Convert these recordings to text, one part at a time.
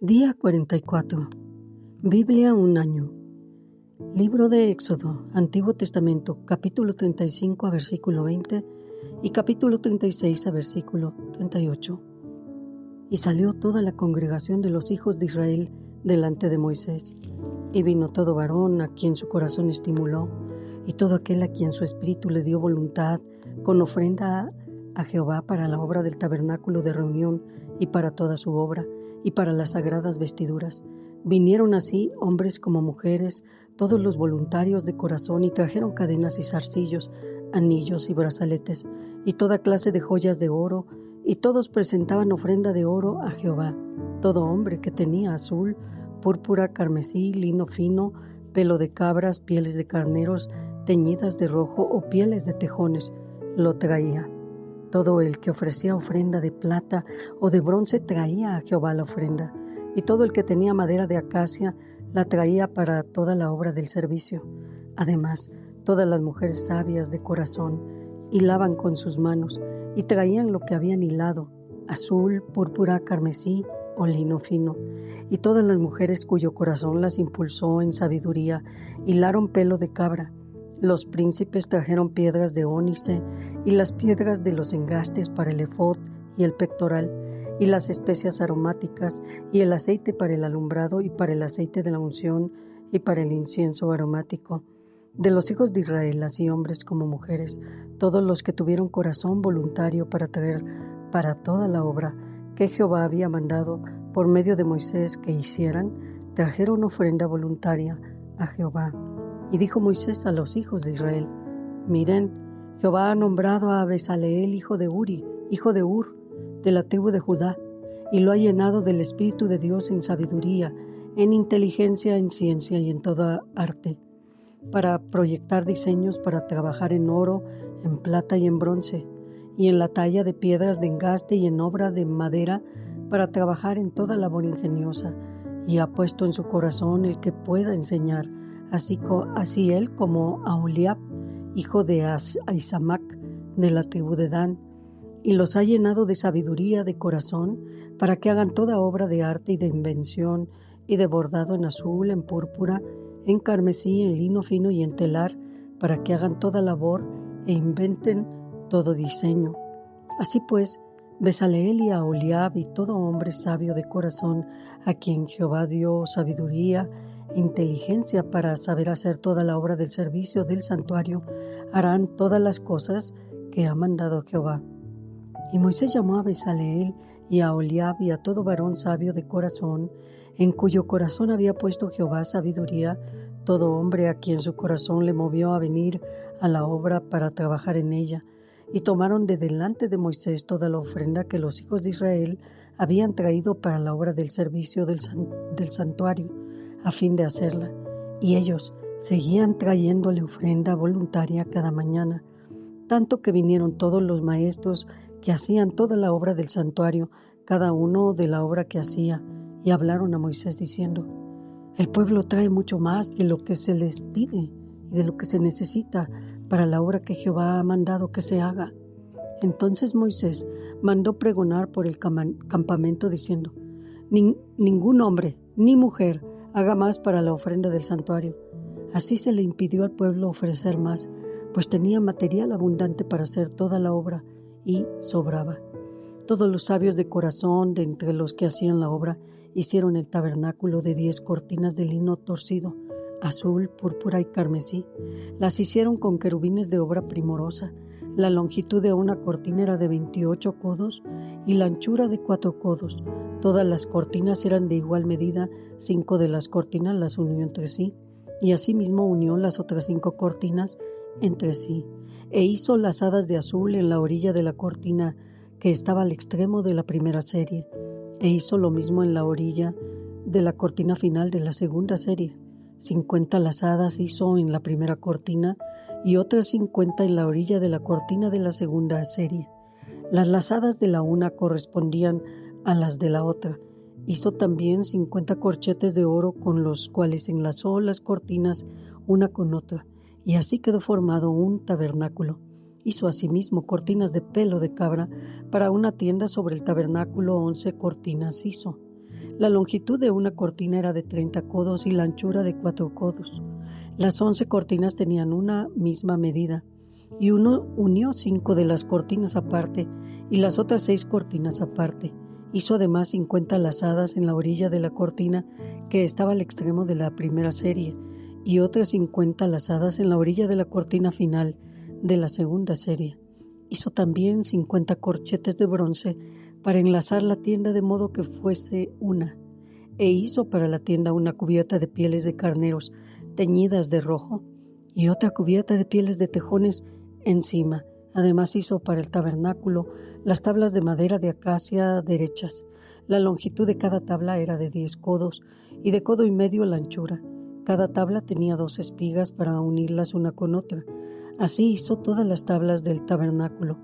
Día 44. Biblia un año. Libro de Éxodo, Antiguo Testamento, capítulo 35 a versículo 20 y capítulo 36 a versículo 38. Y salió toda la congregación de los hijos de Israel delante de Moisés. Y vino todo varón a quien su corazón estimuló, y todo aquel a quien su espíritu le dio voluntad, con ofrenda a Jehová para la obra del tabernáculo de reunión y para toda su obra, y para las sagradas vestiduras. Vinieron así hombres como mujeres, todos los voluntarios de corazón, y trajeron cadenas y zarcillos, anillos y brazaletes, y toda clase de joyas de oro, y todos presentaban ofrenda de oro a Jehová. Todo hombre que tenía azul, púrpura, carmesí, lino fino, pelo de cabras, pieles de carneros, teñidas de rojo o pieles de tejones, lo traía. Todo el que ofrecía ofrenda de plata o de bronce traía a Jehová la ofrenda, y todo el que tenía madera de acacia la traía para toda la obra del servicio. Además, todas las mujeres sabias de corazón hilaban con sus manos y traían lo que habían hilado, azul, púrpura, carmesí o lino fino. Y todas las mujeres cuyo corazón las impulsó en sabiduría hilaron pelo de cabra. Los príncipes trajeron piedras de ónice y las piedras de los engastes para el efod y el pectoral, y las especias aromáticas, y el aceite para el alumbrado, y para el aceite de la unción, y para el incienso aromático. De los hijos de Israel, así hombres como mujeres, todos los que tuvieron corazón voluntario para traer para toda la obra que Jehová había mandado por medio de Moisés que hicieran, trajeron ofrenda voluntaria a Jehová. Y dijo Moisés a los hijos de Israel: Miren, Jehová ha nombrado a Bezaleel, hijo de Uri, hijo de Ur, de la tribu de Judá, y lo ha llenado del Espíritu de Dios en sabiduría, en inteligencia, en ciencia y en toda arte, para proyectar diseños, para trabajar en oro, en plata y en bronce, y en la talla de piedras de engaste y en obra de madera, para trabajar en toda labor ingeniosa, y ha puesto en su corazón el que pueda enseñar, así él como Aholiab, hijo de Ahisamac, de la tribu de Dan, y los ha llenado de sabiduría de corazón, para que hagan toda obra de arte y de invención, y de bordado en azul, en púrpura, en carmesí, en lino fino y en telar, para que hagan toda labor e inventen todo diseño. Así pues, Bezaleel y Aholiab y todo hombre sabio de corazón, a quien Jehová dio sabiduría e inteligencia para saber hacer toda la obra del servicio del santuario, harán todas las cosas que ha mandado Jehová. Y Moisés llamó a Bezaleel y a Aholiab y a todo varón sabio de corazón, en cuyo corazón había puesto Jehová sabiduría, todo hombre a quien su corazón le movió a venir a la obra para trabajar en ella. Y tomaron de delante de Moisés toda la ofrenda que los hijos de Israel habían traído para la obra del servicio del santuario, a fin de hacerla. Y ellos seguían trayéndole ofrenda voluntaria cada mañana, tanto que vinieron todos los maestros que hacían toda la obra del santuario, cada uno de la obra que hacía, y hablaron a Moisés diciendo: El pueblo trae mucho más de lo que se les pide y de lo que se necesita para la obra que Jehová ha mandado que se haga. Entonces Moisés mandó pregonar por el campamento diciendo: Ningún hombre ni mujer haga más para la ofrenda del santuario. Así se le impidió al pueblo ofrecer más, pues tenía material abundante para hacer toda la obra, y sobraba. Todos los sabios de corazón de entre los que hacían la obra hicieron el tabernáculo de 10 cortinas de lino torcido, azul, púrpura y carmesí. Las hicieron con querubines de obra primorosa. La longitud de una cortina era de 28 codos y la anchura de 4 codos. Todas las cortinas eran de igual medida. 5 de las cortinas las unió entre sí, y asimismo unió las otras 5 cortinas entre sí. E hizo lazadas de azul en la orilla de la cortina que estaba al extremo de la primera serie, e hizo lo mismo en la orilla de la cortina final de la segunda serie. 50 lazadas hizo en la primera cortina y otras 50 en la orilla de la cortina de la segunda serie. Las lazadas de la una correspondían a las de la otra. Hizo también 50 corchetes de oro con los cuales enlazó las cortinas una con otra, y así quedó formado un tabernáculo. Hizo asimismo cortinas de pelo de cabra para una tienda sobre el tabernáculo, 11 cortinas hizo. La longitud de una cortina era de 30 codos y la anchura de 4 codos. Las 11 cortinas tenían una misma medida, y uno unió 5 de las cortinas aparte y las otras 6 cortinas aparte. Hizo además 50 lazadas en la orilla de la cortina que estaba al extremo de la primera serie, y otras 50 lazadas en la orilla de la cortina final de la segunda serie. Hizo también 50 corchetes de bronce para enlazar la tienda de modo que fuese una, e hizo para la tienda una cubierta de pieles de carneros teñidas de rojo y otra cubierta de pieles de tejones encima. Además hizo para el tabernáculo las tablas de madera de acacia derechas. La longitud de cada tabla era de 10 codos y de codo y medio la anchura. Cada tabla tenía 2 espigas para unirlas una con otra. Así hizo todas las tablas del tabernáculo.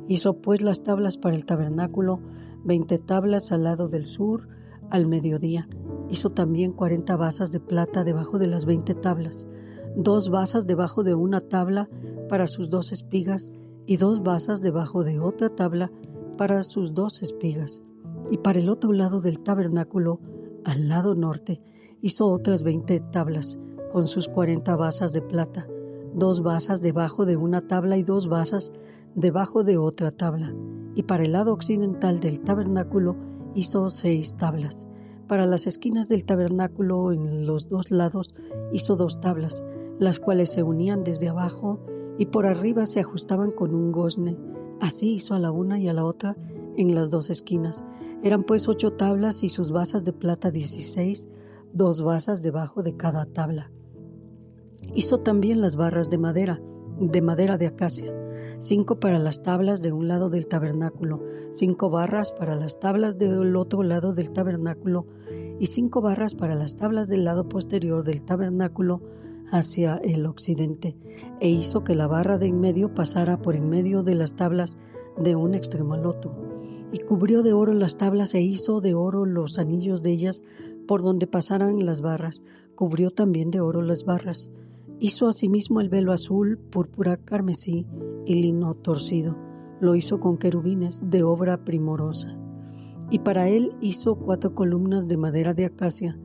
Hizo pues las tablas para el tabernáculo, 20 tablas al lado del sur, al mediodía. Hizo también 40 basas de plata debajo de las 20 tablas, 2 basas debajo de una tabla para sus 2 espigas y 2 basas debajo de otra tabla para sus 2 espigas. Y para el otro lado del tabernáculo, al lado norte, hizo otras 20 tablas con sus 40 basas de plata, 2 basas debajo de una tabla y 2 basas debajo de otra tabla. Y para el lado occidental del tabernáculo hizo 6 tablas. Para las esquinas del tabernáculo en los 2 lados hizo 2 tablas, las cuales se unían desde abajo y por arriba se ajustaban con un gozne. Así hizo a la una y a la otra en las 2 esquinas. Eran pues 8 tablas y sus basas de plata 16, 2 basas debajo de cada tabla. Hizo también las barras de madera de acacia, 5 para las tablas de un lado del tabernáculo, 5 barras para las tablas del otro lado del tabernáculo y 5 barras para las tablas del lado posterior del tabernáculo hacia el occidente, e hizo que la barra de en medio pasara por en medio de las tablas de un extremo al otro. Y cubrió de oro las tablas e hizo de oro los anillos de ellas por donde pasaran las barras. Cubrió también de oro las barras. Hizo asimismo el velo azul, púrpura, carmesí y lino torcido. Lo hizo con querubines de obra primorosa. Y para él hizo 4 columnas de madera de acacia,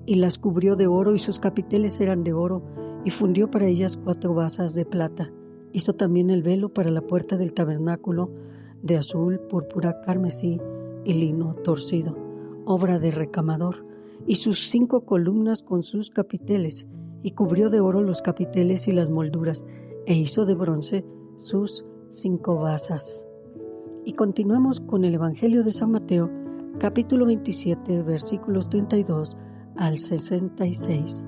y las cubrió de oro, y sus capiteles eran de oro, y fundió para ellas 4 basas de plata. Hizo también el velo para la puerta del tabernáculo, de azul, púrpura, carmesí y lino torcido, obra de recamador, y sus 5 columnas con sus capiteles, y cubrió de oro los capiteles y las molduras, e hizo de bronce sus 5 basas. Y continuamos con el Evangelio de San Mateo, capítulo 27, versículos 32 al 66.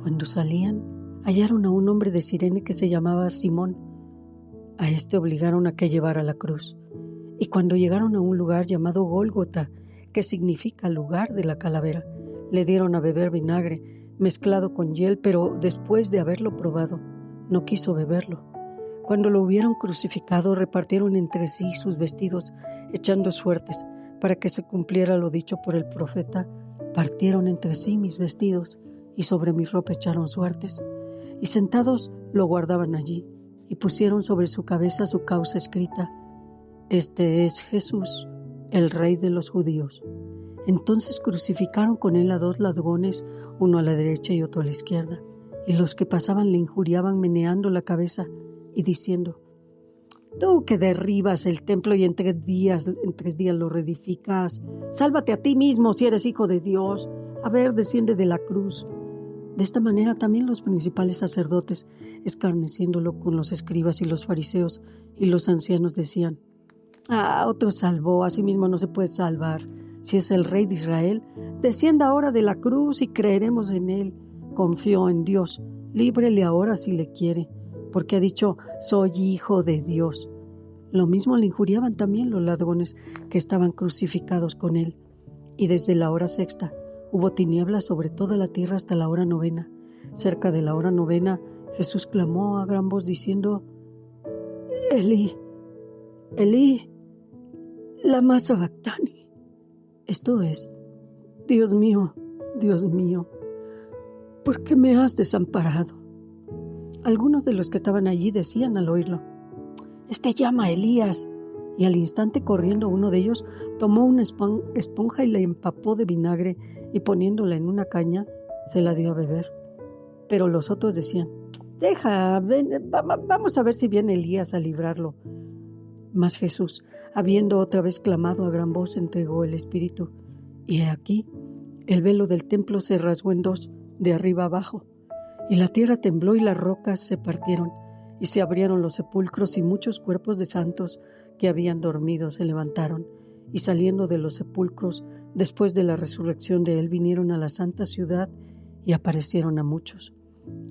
Cuando salían, hallaron a un hombre de Cirene que se llamaba Simón. A este obligaron a que llevara la cruz. Y cuando llegaron a un lugar llamado Gólgota, que significa lugar de la calavera, le dieron a beber vinagre mezclado con hiel, pero después de haberlo probado, no quiso beberlo. Cuando lo hubieron crucificado, repartieron entre sí sus vestidos, echando suertes, para que se cumpliera lo dicho por el profeta: partieron entre sí mis vestidos, y sobre mi ropa echaron suertes. Y sentados lo guardaban allí, y pusieron sobre su cabeza su causa escrita: Este es Jesús, el Rey de los judíos. Entonces crucificaron con él a 2 ladrones, uno a la derecha y otro a la izquierda. Y los que pasaban le injuriaban meneando la cabeza y diciendo: Tú que derribas el templo y en 3 días lo reedificas, sálvate a ti mismo si eres hijo de Dios. A ver, desciende de la cruz. De esta manera también los principales sacerdotes, escarneciéndolo con los escribas y los fariseos y los ancianos, decían: otro salvó, a sí mismo no se puede salvar. Si es el Rey de Israel, descienda ahora de la cruz y creeremos en él. Confió en Dios, líbrele ahora si le quiere, porque ha dicho: soy hijo de Dios. Lo mismo le injuriaban también los ladrones que estaban crucificados con él. Y desde la hora 6ª hubo tinieblas sobre toda la tierra hasta la hora 9. Cerca de la hora 9, Jesús clamó a gran voz diciendo: Elí, Elí, lama sabactani. Esto es: Dios mío, ¿por qué me has desamparado? Algunos de los que estaban allí decían al oírlo: Este llama a Elías. y al instante corriendo uno de ellos tomó una esponja y la empapó de vinagre y poniéndola en una caña se la dio a beber. Pero los otros decían: deja, ven, vamos a ver si viene Elías a librarlo. Mas Jesús, habiendo otra vez clamado a gran voz, entregó el espíritu. Y he aquí, el velo del templo se rasgó en dos, de arriba abajo, y la tierra tembló y las rocas se partieron, y se abrieron los sepulcros, y muchos cuerpos de santos que habían dormido se levantaron, y saliendo de los sepulcros, después de la resurrección de él, vinieron a la santa ciudad y aparecieron a muchos.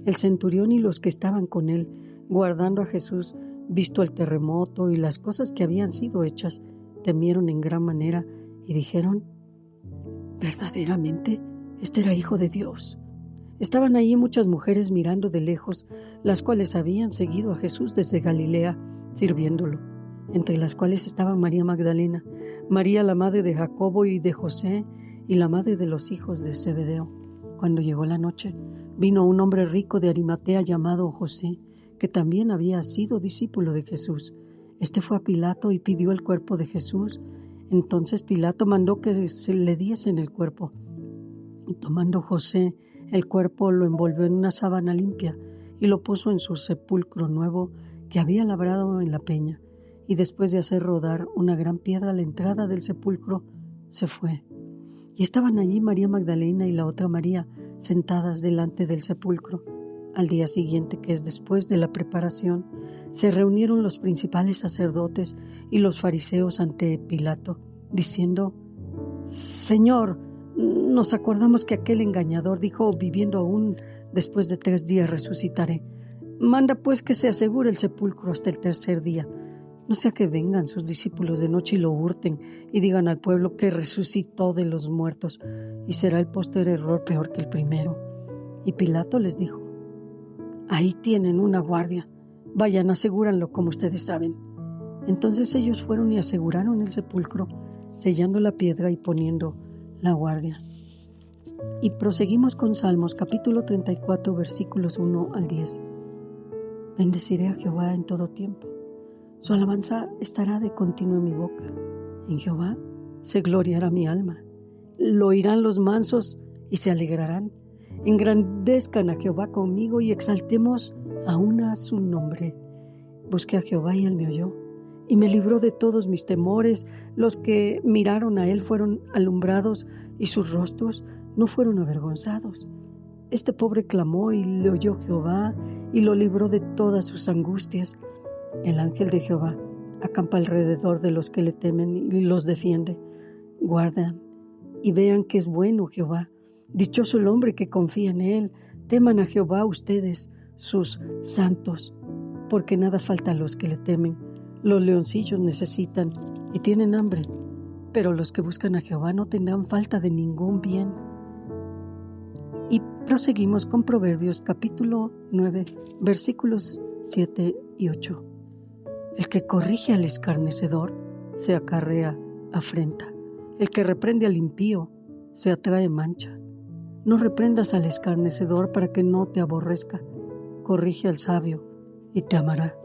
El centurión y los que estaban con él, guardando a Jesús, visto el terremoto y las cosas que habían sido hechas, temieron en gran manera y dijeron: verdaderamente, este era Hijo de Dios. Estaban allí muchas mujeres mirando de lejos, las cuales habían seguido a Jesús desde Galilea, sirviéndolo, entre las cuales estaban María Magdalena, María la madre de Jacobo y de José, y la madre de los hijos de Zebedeo. Cuando llegó la noche, vino un hombre rico de Arimatea llamado José, que también había sido discípulo de Jesús. Este fue a Pilato y pidió el cuerpo de Jesús. Entonces Pilato mandó que se le diesen el cuerpo. Y tomando José el cuerpo, lo envolvió en una sábana limpia y lo puso en su sepulcro nuevo que había labrado en la peña. Y después de hacer rodar una gran piedra a la entrada del sepulcro, se fue. Y estaban allí María Magdalena y la otra María, sentadas delante del sepulcro. Al día siguiente, que es después de la preparación, se reunieron los principales sacerdotes y los fariseos ante Pilato, diciendo: Señor, nos acordamos que aquel engañador dijo: viviendo aún, después de 3 días resucitaré. Manda pues que se asegure el sepulcro hasta el tercer día, no sea que vengan sus discípulos de noche y lo hurten y digan al pueblo que resucitó de los muertos, y será el posterior error peor que el primero. Y Pilato les dijo: ahí tienen una guardia, vayan, asegúranlo como ustedes saben. Entonces ellos fueron y aseguraron el sepulcro, sellando la piedra y poniendo la guardia. Y proseguimos con Salmos capítulo 34, versículos 1 al 10. Bendeciré a Jehová en todo tiempo. Su alabanza estará de continuo en mi boca. En Jehová se gloriará mi alma. Lo oirán los mansos y se alegrarán. Engrandezcan a Jehová conmigo y exaltemos aún a su nombre. Busqué a Jehová y él me oyó y me libró de todos mis temores. Los que miraron a él fueron alumbrados y sus rostros no fueron avergonzados. Este pobre clamó y le oyó Jehová y lo libró de todas sus angustias. El ángel de Jehová acampa alrededor de los que le temen y los defiende. Guardan y vean que es bueno Jehová. Dichoso el hombre que confía en él. Teman a Jehová ustedes, sus santos, porque nada falta a los que le temen. Los leoncillos necesitan y tienen hambre, pero los que buscan a Jehová no tendrán falta de ningún bien. Y proseguimos con Proverbios capítulo 9, versículos 7 y 8. El que corrige al escarnecedor se acarrea afrenta. El que reprende al impío se atrae mancha. No reprendas al escarnecedor para que no te aborrezca. Corrige al sabio y te amará.